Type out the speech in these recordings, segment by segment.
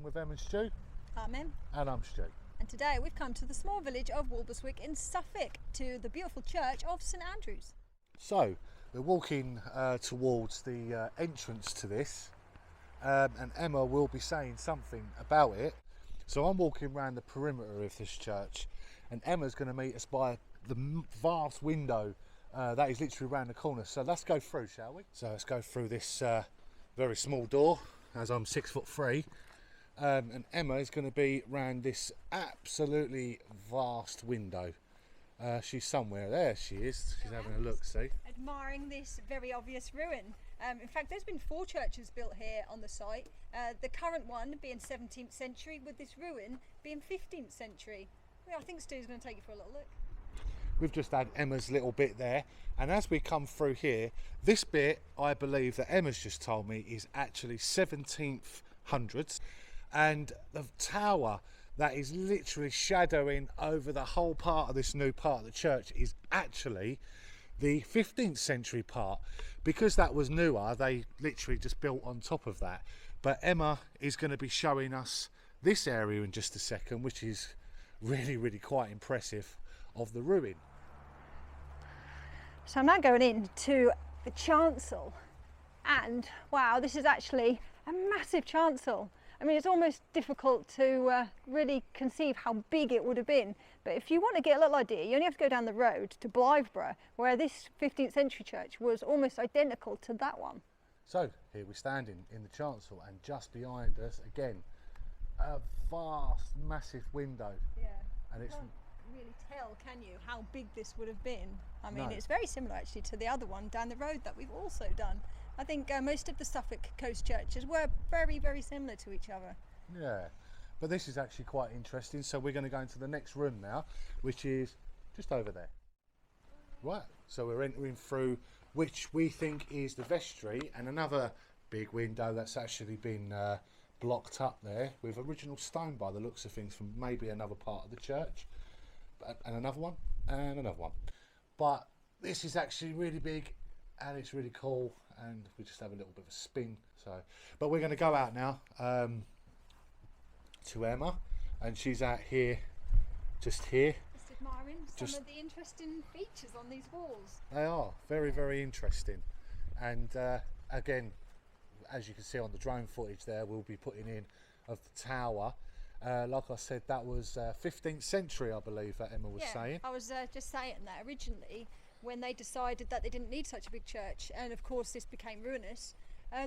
with Em and Stu. I'm Em. And I'm Stu. And today we've come to the small village of Walberswick in Suffolk, to the beautiful church of St Andrews. So we're walking towards the entrance to this, and Emma will be saying something about it. So I'm walking around the perimeter of this church, and Emma's going to meet us by the vast window that is literally around the corner. So let's go through, shall we? So let's go through this very small door, as I'm 6'3", and Emma is going to be round this absolutely vast window. She's somewhere there. She is. She's having a look. See, admiring this very obvious ruin. In fact, there's been 4 churches built here on the site. The current one being 17th century, with this ruin being 15th century. Well, I think Stu's going to take you for a little look. We've just had Emma's little bit there, and as we come through here, this bit I believe that Emma's just told me is actually 1700s, and the tower that is literally shadowing over the whole part of this new part of the church is actually the 15th century part. Because that was newer, they literally just built on top of that. But Emma is going to be showing us this area in just a second, which is really quite impressive, of the ruin. So I'm now going into the chancel, and wow, this is actually a massive chancel. I mean, it's almost difficult to really conceive how big it would have been. But if you want to get a little idea, you only have to go down the road to Blytheborough, where this 15th century church was almost identical to that one. So here we're standing in the chancel, and just behind us, again, a vast, massive window. Yeah. And it's really tell, can you, how big this would have been? I mean, No. It's very similar actually to the other one down the road that we've also done. I think most of the Suffolk coast churches were very similar to each other. Yeah, but this is actually quite interesting. So we're going to go into the next room now, which is just over there. Right, so we're entering through which we think is the vestry, and another big window that's actually been blocked up there with original stone by the looks of things from maybe another part of the church, and another one, and another one. But this is actually really big, and it's really cool, and we just have a little bit of a spin. So, but we're going to go out now to Emma, and she's out here, just here. Just admiring some of the interesting features on these walls. They are very interesting, and again, as you can see on the drone footage there, we'll be putting in of the tower. Like I said, that was 15th century, I believe, that Emma was saying. I was just saying that originally, when they decided that they didn't need such a big church, and of course this became ruinous,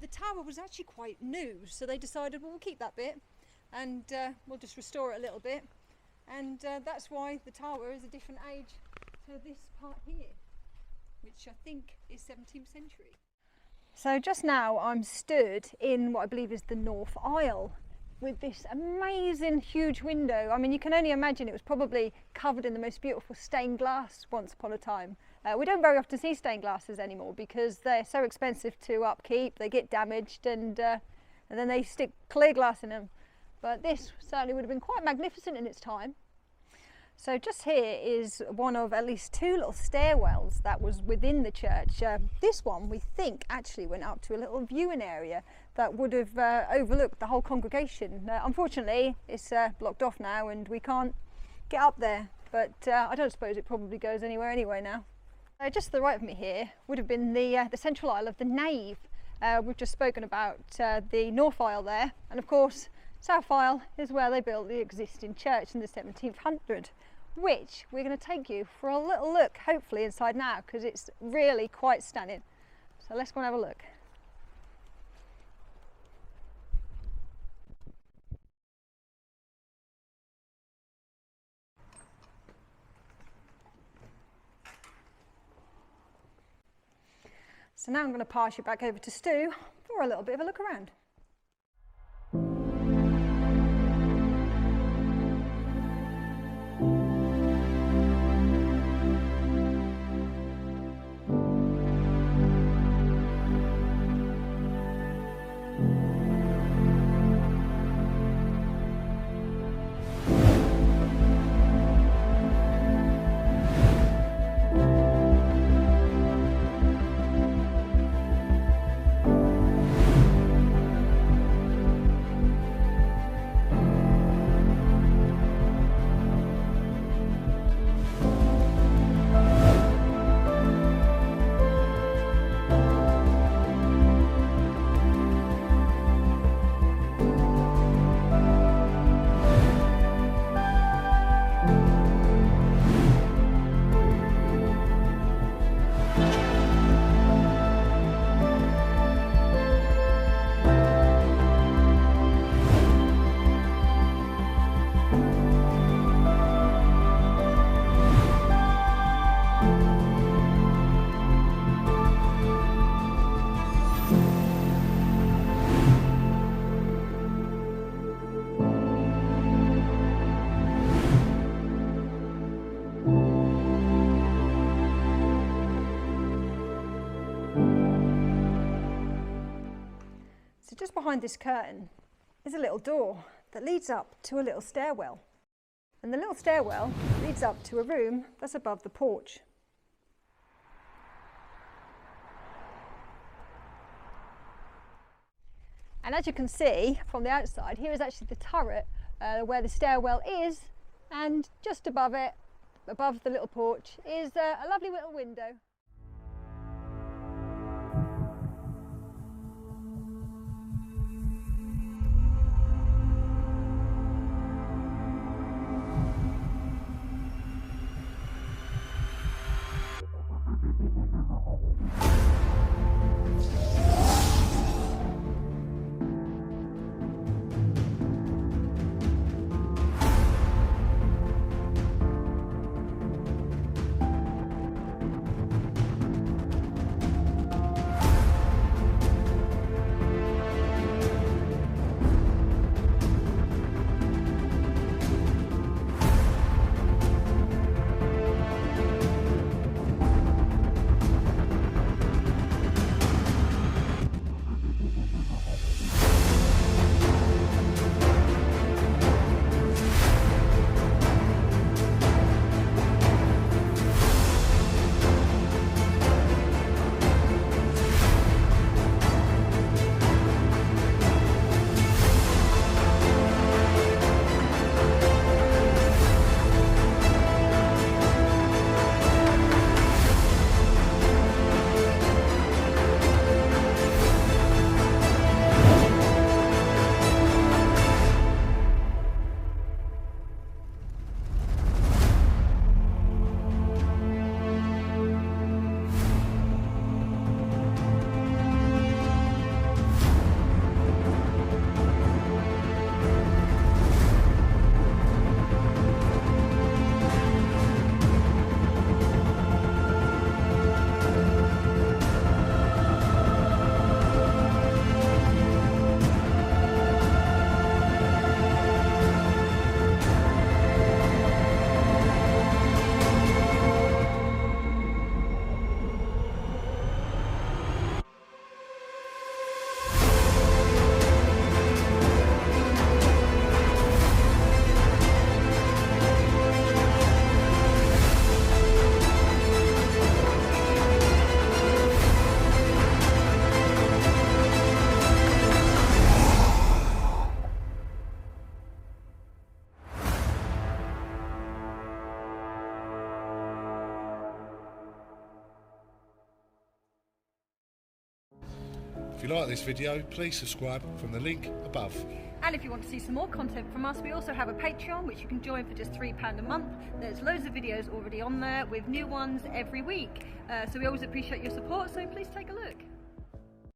the tower was actually quite new, so they decided, well, we'll keep that bit, and we'll just restore it a little bit, and that's why the tower is a different age to this part here, which I think is 17th century. So just now I'm stood in what I believe is the north aisle, with this amazing huge window. I mean, you can only imagine it was probably covered in the most beautiful stained glass once upon a time. We don't very often see stained glasses anymore because they're so expensive to upkeep, they get damaged, and then they stick clear glass in them. But this certainly would have been quite magnificent in its time. So just here is one of at least 2 little stairwells that was within the church. This one, we think, actually went up to a little viewing area that would have overlooked the whole congregation. Unfortunately, it's blocked off now and we can't get up there, but I don't suppose it probably goes anywhere anyway now. Just to the right of me here would have been the central aisle of the nave. We've just spoken about the north aisle there, and of course south aisle is where they built the existing church in the 1700s, which we're going to take you for a little look, hopefully inside now, because it's really quite stunning. So let's go and have a look. So now I'm going to pass you back over to Stu for a little bit of a look around. So just behind this curtain is a little door that leads up to a little stairwell. And the little stairwell leads up to a room that's above the porch. And as you can see from the outside, here is actually the turret where the stairwell is, and just above it, above the little porch, is a lovely little window. If you like this video, please subscribe from the link above. And if you want to see some more content from us, we also have a Patreon which you can join for just £3 a month. There's loads of videos already on there with new ones every week. So we always appreciate your support, so please take a look.